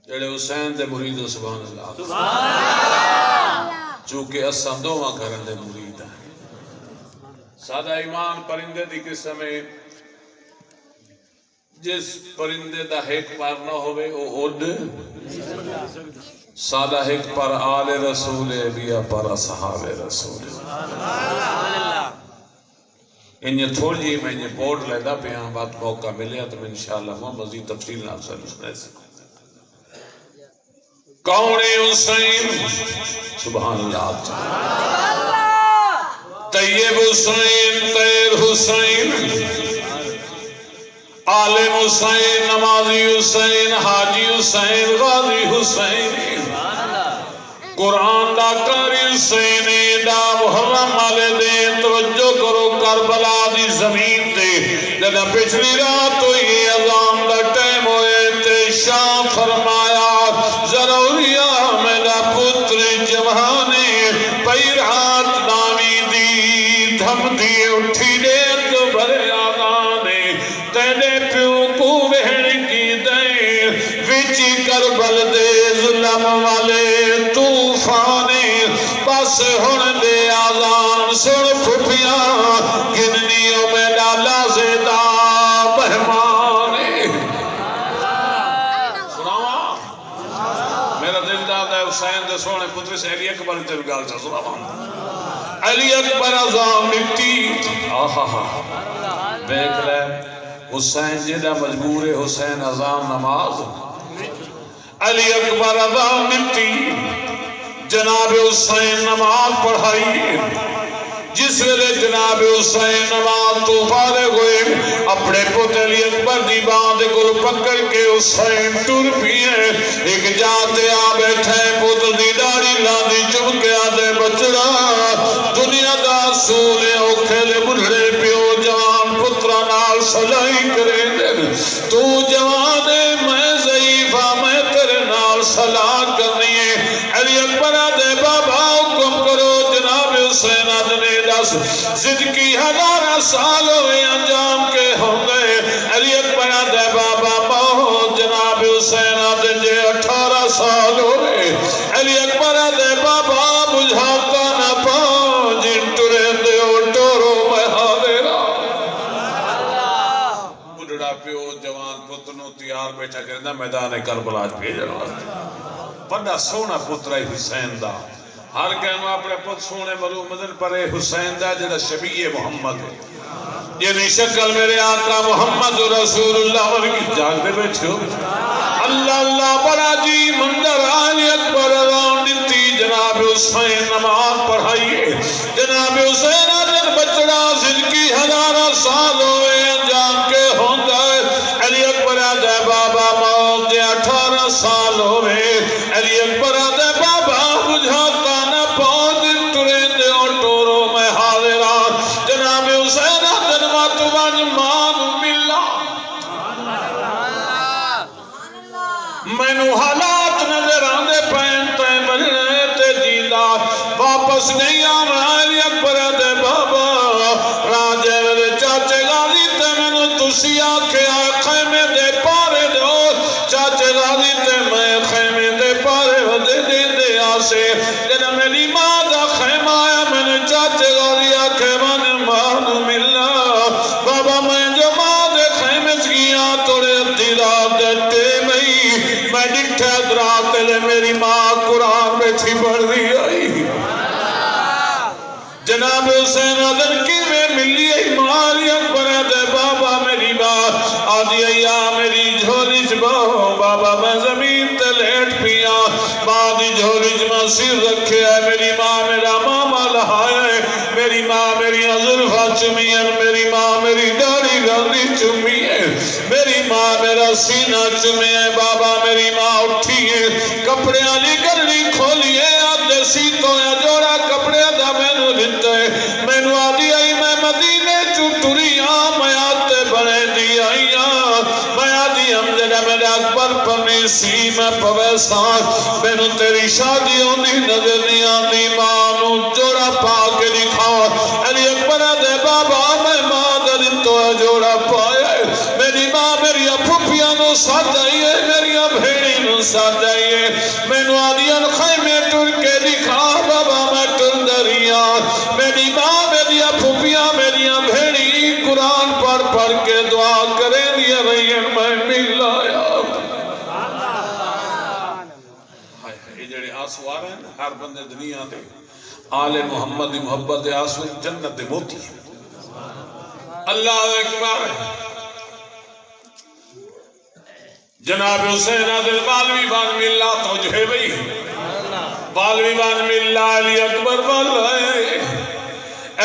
جڑے حسین دے مرید سبحان اللہ چونکہ اساں دوواں گھراں دے مرید ہیں سادہ ایمان پرندے دی قسم ہے جس پرندے دا ایک پر نہ ہوئے او اڈ سادہ ایک پر آل رسول بیا پر اصحاب رسول انہیں تھوڑی جی میں یہ بورڈ لیدا پہ ہاں بات موقع ملے تو میں انشاءاللہ وہ مزید تفصیل نہ سنے سکوں کون حسین سبحان اللہ طیب حسین طیر حسین عالم حسین نمازی حسین حاجی حسین غازی حسین قرآن دا قاری حسین دا محرم والے دے توجہ کرو کربلا دی زمین تے جدہ پچھلی رات ہوئی اذان دا ٹائم ہوئے تے شاہ فرمایا ضروریا میرا پتر جوانی پیرات نامی دی دھم دی اٹھی دے تو بھرے آغانے تیرے پیو کو بہن کی دے وچی کربل دے ظلم والے طوفانے بس ہن دے آزان سن پھپیاں گننیوں میں ڈالا زیدہ مہمانے سناوا میرا دل دادا ہے حسین دے سونے پتر سے علی اکبر تیل گال چا سناوا علی اکبر ازام مٹی آہا دیکھ لے حسین جیدہ مجبور حسین ازام نماز علی اکبر ازام مٹی جناب حسین نماز پڑھائی جس ویلے جناب حسین نماز تو فارغ ہوئے اپنے پتر علی اکبر دی باندھ گل پکڑ کے حسین ٹر پیئے ایک جاتے آ بیٹھے پتر دی داڑی لاندی چم کے آدھے بچڑا دنیا دا سولے اوکھلے بڑھڑے پیو جوان پترہ نال سلائی کرے دن تو جوان میں ضعیفہ میں تیرے نال سلاح کرنی ہے علی اکبر آدھے بابا حکم کرو جناب حسین آدھنے دس زندگی 1000 سال ہوئے انجام کے ہوں گے علی اکبر آدھے بابا موت جناب حسین آدھے جے 18 سال ہوئے علی اکبر آدھے بابا بجھاتا نہ پاؤں جن ٹرے دیو ٹورو میں حاضرہ بڑھڑا پیو جوان پتنوں تیار بیٹھا کرنا میدان کربلا بھیج رہا بڑا سونا پترہ حسین دا ہر کہنا اپنے پت سونے مرو مدن پر حسین دا جڑا شبیہ محمد ہے یعنی شکل میرے آقا محمد رسول اللہ ورکی جاگ دے بیٹھے ہو اللہ اللہ بڑا جی مندر علی اکبر ران دیتی جناب حسین نماز پڑھائیے جناب حسین آدھر بچڑا زندگی 1000 سال ہوئے انجام کے ہوں گے علی اکبر آدھے بابا موت دے 18 سال ہوئے علی اکبر آدھے بابا بجھاتا نہ پہنچ ٹرے دے اور ٹورو میں حاضران جناب حسین آدھر ماتوان مان ملا میں نو حالات نظر آندے پہنتے ملنے تے جیدہ واپس نہیں آمنا علی اکبر آدھے بابا راجے ویلے چاچے غازی تے میں نو تسی آکھے آئے خیمے دے پارے دو چاچے غازی تے میں خیمے دے پارے ودے دے دے آسے جنہ میری ماں دا خیمہ آیا میں نے چاچے غازی آکھے من مان ملنا بابا میں جو ماں دے خیمے سگیاں توڑے دیرات دے میں ڈٹھے درات لے میری ماں قرآن میں تھی بڑھ دی آئی جناب حسین آدھر کی میں ملی ای مالی اکبر دے بابا میری بات آدھی ایا میری جھولی جباؤ بابا میں زمین تے لیٹ پیا بادی جھولی جمع سر رکھے ہے میری ماں میرا ماما لہائے میری ماں میری عذرفہ چمی ہے میری ماں میری داڑی گاندی چمی ہے میری ماں میرا سینہ چمی ہے بابا میری ماں اٹھی ہے کپڑے آلی گرڑی کھولی ہے آدھے سیتوں یا جوڑا کپڑے دا میں نو دیتا ہے میں نو آدھی آئی میں مدینے چوٹوری میں آتے بڑے دی آئی میں آدھی ہم جڑا میرا اکبر پرنی سی میں پویسان میں نو تیری شادی ہوندی نظر نہیں آندی مانو جوڑا پاک دکھاؤ علی اکبر دے بابا میں ماں دن تو جوڑا پایا میری ماں میری پھپیاں نو ساتھ آئی ہے میری بھیڑی نو ساتھ جائیے مینو آدیاں خیمے ٹر کے دکھا بابا میں ٹر دریا میری ماں میری پھوپیاں میری بھیڑی قرآن پڑھ کے دعا کریں دیا رہی میں مل آیا یہ جڑے آنسو آ رہے ہیں ہر بندے دنیا دے آل محمد دی محبت آنسو جنت دے موتی اللہ اکبر جناب حسین عادل بالوی بان ملا توجہ بھئی بالوی بان ملا علی اکبر بلائے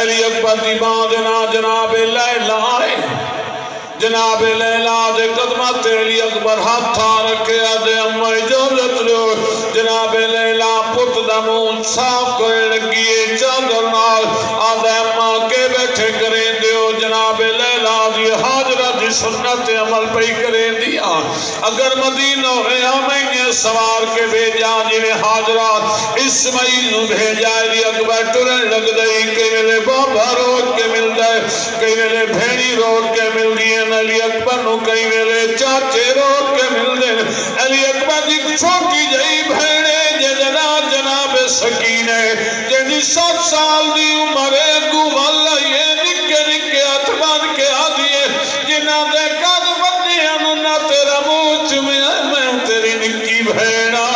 علی اکبر دی باندنا جناب لیلہ آئے جناب لیلہ دے قدمت علی اکبر ہاتھا رکھے آدھے امہ اجازت لو جناب لیلہ پت دمون صاف کرے لگیے چادر نال آدھے امہ کے بیٹھے کریں دیو جناب لیلہ دی حاجرہ دی سنت عمل پہ کریں دیا اگر مدینہ رہا میں نے سوار کے بھیجا جنہیں حاجرہ اسماعیل نو بھیجا علی اکبر ٹرن لگ دئی کہ میرے بابا روڈ کے مل دائے کہ میرے بھیڑی روڈ کے مل دیے علی اکبر نو کئی ویلے چاچے روڈ کے مل دے علی اکبر دی چھوٹی جائی بھیڑے جناب سکینے جنہی 7 سال دی عمرے گو والا یہ نکے نکے اتبان کے آدھئے جنہ دے قد بندی انہا تیرا موچ میں تیری نکی بھیڑا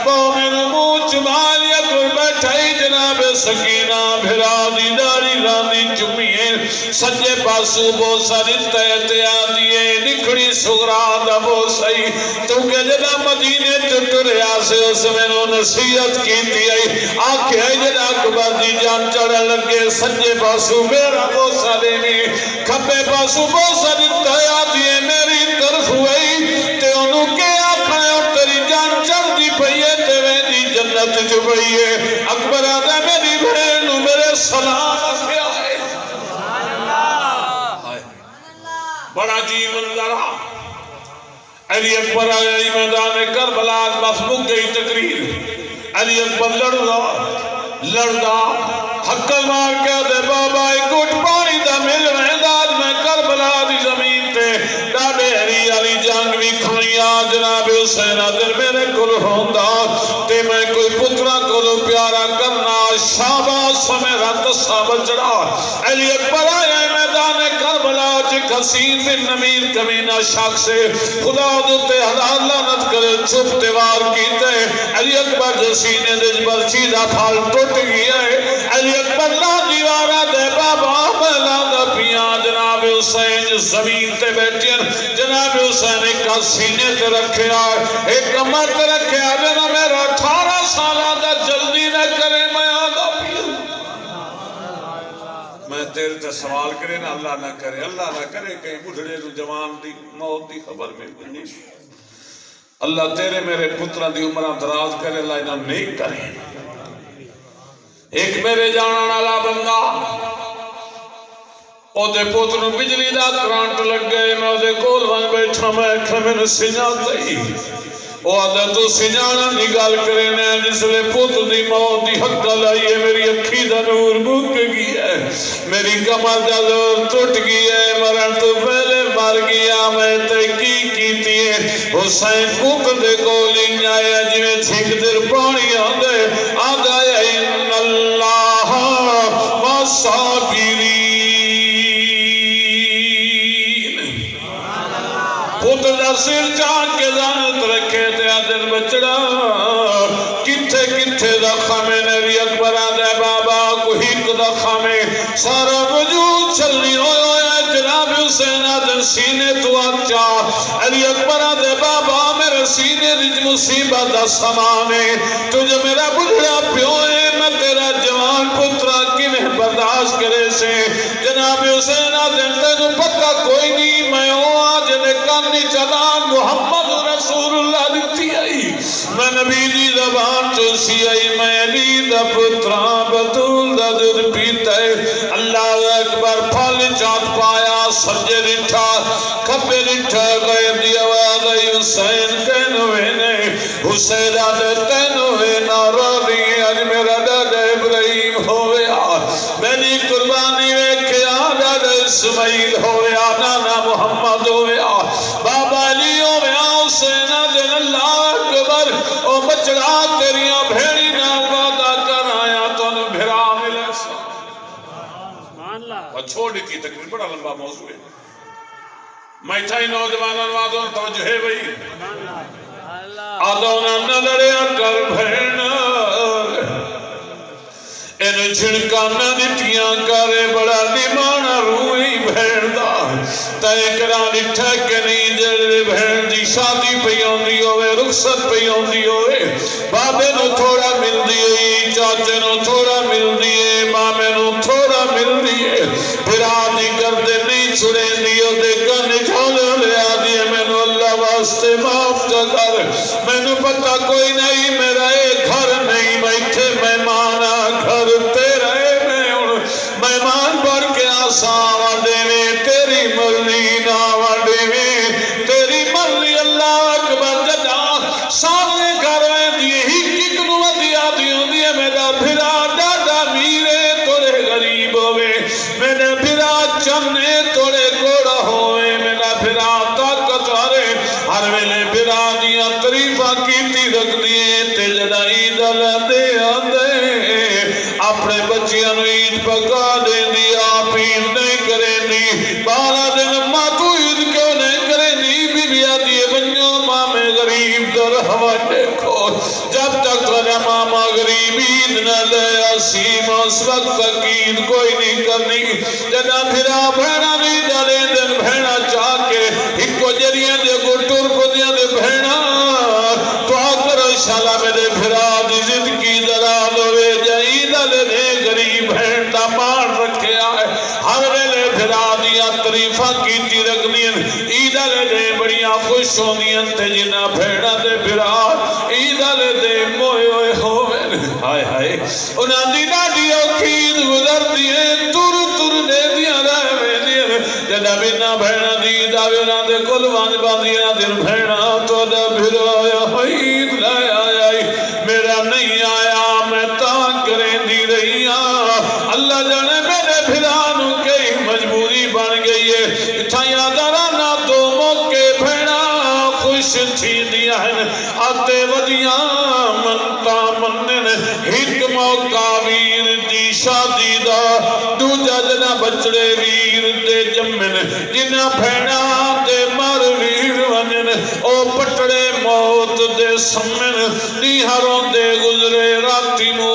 مومن موچ مالی اکبر بیٹھائی جناب سکینہ بھرا دی داری راندی چمیے سجے پاسو بوسا رتے اتیادیے نکھڑی سغرا دا بوسائی تو کہ جنا مدینے چٹرے آسے اس میں نو نصیحت کی دیئی آکھے جنا اکبر دی جان چڑھ لگے سجے پاسو میرا بوسا دینے کھپے پاسو بوسا رتے آدیے میری طرف ہوئی تے انہوں کے آکھائے اور تیری جان چڑھ دی پئیے تے ویدی جنت جو پئیے اکبر آدھے میری بہنوں میرے سلام آکھے آئے بڑا جی منظرہ علی اکبر آئی میدان کربلا مفموق گئی تقریر علی اکبر لڑدا حقل مار کے دے بابا ایک گھٹ پانی دا مل میدان میں کربلا دی زمین تے ڈاڑے علی جنگ بھی کھائیا جناب حسین دل میرے کل ہوندہ تے میں کوئی پترہ کلو پیارا کرنا شاباش میرا تصا بچڑا علی اکبر آئے میدان کربلا حسین بن نمیر کمینہ شاک سے خدا دوتے حلال لعنت کرے چھپ دیوار کیتے علی اکبر جو سینے دج برچی دا پھال ٹوٹ گیا ہے علی اکبر لا دیوارہ دے بابا بلا دا پیاں جناب حسین زمین تے بیٹھیں جناب حسین ایک سینے تے رکھے آئے ایک کمر تے رکھے آئے جناب میرا 18 سالہ دا جلدی نہ کرے میں آگا پیاں میں تیرے تے سوال کرے نا اللہ نہ کرے کہیں بڑھڑے نو جوان دی موت دی خبر میں نہیں اللہ تیرے میرے پترہ دی عمرہ دراز کرے اللہ انہوں نہیں کرے ایک میرے جانا نالا بندہ او دے پتروں بجلی دا کرانٹ لگ گئے میں دے کول وہاں بیٹھا میں کھمین سنجات دئی او آدھا تو سنجانا نگال کرنے جس لے پوت دی موت دی حق لائیے میری اکھی دا نور بھوک گئی ہے میری کمر دا زور ٹوٹ گئی ہے مرن تو پہلے مر گیا میں تحقیق کی حسین پوت دے گولی آیا جنہیں چھک در پانی آدھا ان اللہ وصابرین پوت دا سر چاک کے زانت رکھے تے آدھر بچڑا کتھے کتھے دخمے نبی اکبر آدھے بابا کوئی دخمے سارا وجود چلنی ہویا جناب حسین آدھر سینے تو آچا علی اکبر آدھے بابا میرے سینے رج مصیبت دا سمانے تجھے میرا بڑھڑا پیوئے میں تیرا جوان پترہ کی میں برداشت کرے سے جناب حسین آدھر تینو پتہ کوئی نہیں میں ہوں آج نکانی چلان محمد رسول اللہ دیتی آئی میں نبی دی زبان چوسی آئی میں علی دا پترہ بطول دا دودھ پیتا ہے اللہ اکبر پھل چاند پایا سجے رٹھا کھپے رٹھا غیر دی آواز آئی حسین کہنوے نے حسین آدھے تینوے نارو دی آج میرا دادا ابراہیم ہویا میری قربانی ویکھیا دادا اسماعیل ہویا نانا محمد ہویا بابا علی ہویا حسین آدھے اللہ یہ تقریر بڑا لمبا موضوع ہے میں تھا ہی نوجوانوں وادوں توجہ ہے بھئی آدھونا نہ لڑیا کر بھین ان جھڑکانا نتیاں کرے بڑا نمانا روئی بھین دا تیکرانی ٹھیکے نہیں جلے بھین دی شادی پہ ہوندی ہوئے رخصت پہ ہوندی ہوئے بابے نو تھوڑا مل دیئے چاچے نو تھوڑا مل دیئے مامے نو تھوڑا مل دیئے پھر آدھی کردے نہیں چھڑے دیئے دیکھا نجھانے لے آدھیے میں نو اللہ واسطے معاف کر میں نو پتہ کوئی نہیں میرا ایک گھر نہیں بیٹھے مہمانا گھر تیرے میں مہمان بڑھ کے آسان وڈے میں تیری مرضی نہ وڈے میں تیری مرضی اللہ اکبر جدا سامنے گھر میں دیئے ہی ککنو ودیا دیوں دیئے میرا بھرا ڈاڈا میرے توڑے غریب ہوئے میرا بھرا چمنے توڑے گوڑا ہوئے میرا بھرا طاقت وارے ہر ویلے بھرا دیا طریفہ کیتی رکھ دیئے تجدہ عید اللہ دے آدھے اپنے بچیاں نو عید پکا دے دی آپ عید نہیں کریں دی 12 دن ماں تو عید کیوں نہیں کریں دی بی بی آدھیے بنیوں ماں میں غریب در ہوا دیکھو جب تک تجھا ماما غریب عید نہ لے اسیم اس وقت تک عید کوئی نہیں کرنی جدا پھرا بھینا نہیں ڈالے دن بھینا چاہ کے ایک کو جریاں دے کو ٹور کو دیا دے بھینا تو آکر انشاءاللہ میرے پھرا دی زندگی درال ہوئے جائید لے غریب بھینٹا مار رکھے آئے ہر لے پھرا دیا طریفہ کیتی رکھ دیا عیدہ لے بڑیاں خوش ہونیاں تے جنہ بھیڑا دے پھرا عیدہ لے موئے ہوئے ہوئے ہائے ہائے انہاں دینا دیو کھید گزر دیئے تر تر دے دیا رہے دیا جدہ بنا بھیڑا دی داوی انہاں دے کل باندھ باندھیا دن بھیڑا تو دا پھر آیا عید لائے آیا میرا نہیں آیا میں تاں کریں دی رہی اللہ جانے میرے بھرانوں کئی مجبوری بن گئی ہے اتھا یادارانا دو موقع بھیڑا خوش تھی دیا ہے آتے ودیاں منتا منن ہک موقع ویر دی شادی دا دو جنا بچڑے ویر دے جمن جنا بھیڑا دے مر ویر ونن او پٹڑے موت دے سمن نیہروں دے گزرے راتی نو